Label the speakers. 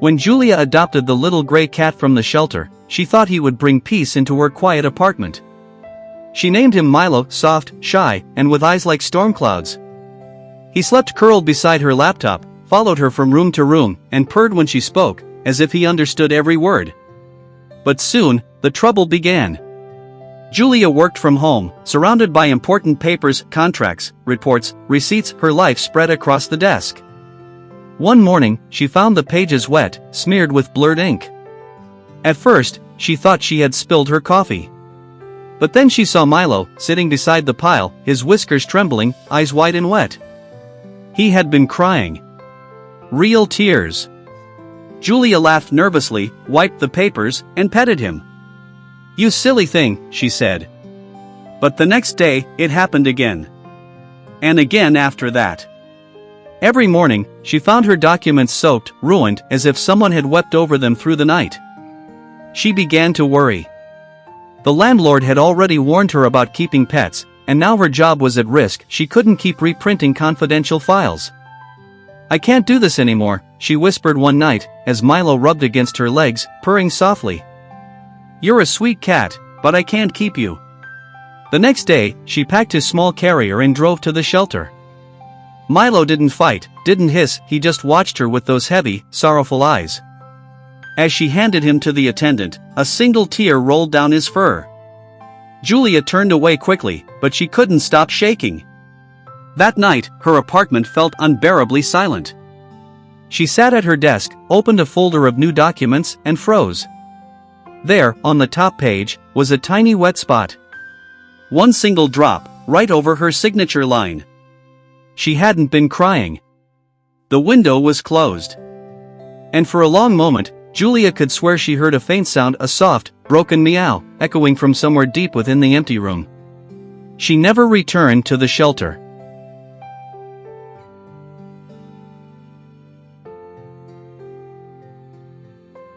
Speaker 1: When Julia adopted the little gray cat from the shelter, she thought he would bring peace into her quiet apartment. She named him Milo, soft, shy, and with eyes like storm clouds. He slept curled beside her laptop, followed her from room to room, and purred when she spoke, as if he understood every word. But soon, the trouble began. Julia worked from home, surrounded by important papers, contracts, reports, receipts. Her life spread across the desk. One morning, she found the pages wet, smeared with blurred ink. At first, she thought she had spilled her coffee. But then she saw Milo, sitting beside the pile, his whiskers trembling, eyes wide and wet. He had been crying. Real tears. Julia laughed nervously, wiped the papers, and petted him. "You silly thing," she said. But the next day, it happened again. And again after that. Every morning, she found her documents soaked, ruined, as if someone had wept over them through the night. She began to worry. The landlord had already warned her about keeping pets, and now her job was at risk. She couldn't keep reprinting confidential files. "I can't do this anymore," she whispered one night, as Milo rubbed against her legs, purring softly. "You're a sweet cat, but I can't keep you." The next day, she packed his small carrier and drove to the shelter. Milo didn't fight, didn't hiss, he just watched her with those heavy, sorrowful eyes. As she handed him to the attendant, a single tear rolled down his fur. Julia turned away quickly, but she couldn't stop shaking. That night, her apartment felt unbearably silent. She sat at her desk, opened a folder of new documents, and froze. There, on the top page, was a tiny wet spot. One single drop, right over her signature line. She hadn't been crying. The window was closed. And for a long moment, Julia could swear she heard a faint sound, a soft, broken meow, echoing from somewhere deep within the empty room. She never returned to the shelter.